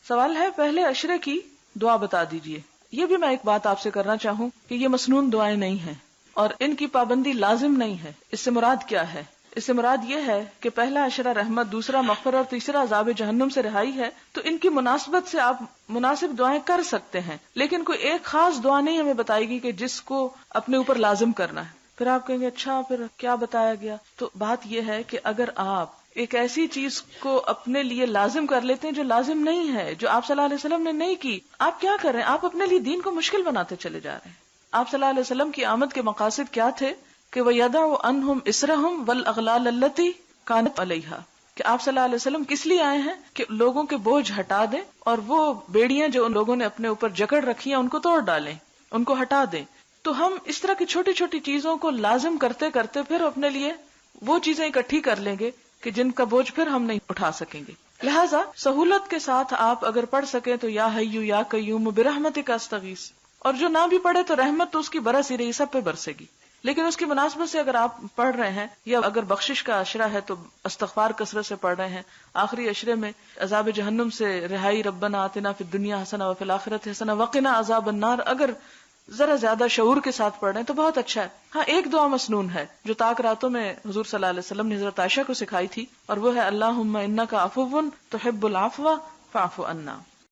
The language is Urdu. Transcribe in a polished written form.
سوال ہے پہلے عشرے کی دعا بتا دیجئے. یہ بھی میں ایک بات آپ سے کرنا چاہوں کہ یہ مسنون دعائیں نہیں ہیں اور ان کی پابندی لازم نہیں ہے. اس سے مراد کیا ہے؟ اس سے مراد یہ ہے کہ پہلا عشرہ رحمت، دوسرا مغفرت اور تیسرا عذاب جہنم سے رہائی ہے، تو ان کی مناسبت سے آپ مناسب دعائیں کر سکتے ہیں، لیکن کوئی ایک خاص دعا نہیں ہمیں بتائے گی کہ جس کو اپنے اوپر لازم کرنا ہے. پھر آپ کہیں گے اچھا پھر کیا بتایا گیا؟ تو بات یہ ہے کہ اگر آپ ایک ایسی چیز کو اپنے لیے لازم کر لیتے ہیں جو لازم نہیں ہے، جو آپ صلی اللہ علیہ وسلم نے نہیں کی، آپ کیا کر رہے ہیں؟ آپ اپنے لیے دین کو مشکل بناتے چلے جا رہے ہیں. آپ صلی اللہ علیہ وسلم کی آمد کے مقاصد کیا تھے؟ کہ وَيَدَعُ عَنْهُمْ إِسْرَهُمْ وَالْأَغْلَالَ الَّتِي كَانَتْ عَلَيْهَا، کہ آپ صلی اللہ علیہ وسلم کس لیے آئے ہیں؟ کہ لوگوں کے بوجھ ہٹا دیں اور وہ بیڑیاں جو ان لوگوں نے اپنے اوپر جکڑ رکھی ہیں ان کو توڑ ڈالیں، ان کو ہٹا دیں. تو ہم اس طرح کی چھوٹی چھوٹی چیزوں کو لازم کرتے کرتے پھر اپنے لیے وہ چیزیں اکٹھی کر لیں گے کہ جن کا بوجھ پھر ہم نہیں اٹھا سکیں گے. لہٰذا سہولت کے ساتھ آپ اگر پڑھ سکیں تو یا حیّ یا قیوم برحمتک استغیث، اور جو نہ بھی پڑھے تو رحمت تو اس کی برس ہی رہی، سب پہ برسے گی. لیکن اس کی مناسبت سے اگر آپ پڑھ رہے ہیں یا اگر بخشش کا عشرہ ہے تو استغفار کثرت سے پڑھ رہے ہیں، آخری عشرے میں عذاب جہنم سے رہائی، ربنا آتنا فی الدنیا حسنہ وفی الآخرۃ حسنہ وقنا عذاب النار، اگر ذرا زیادہ شعور کے ساتھ پڑھ رہے ہیں تو بہت اچھا ہے. ہاں ایک دعا مسنون ہے جو طاق راتوں میں حضور صلی اللہ علیہ وسلم نے حضرت عائشہ کو سکھائی تھی، اور وہ ہے اللہم انک عفو تحب العفو فاعف عنا.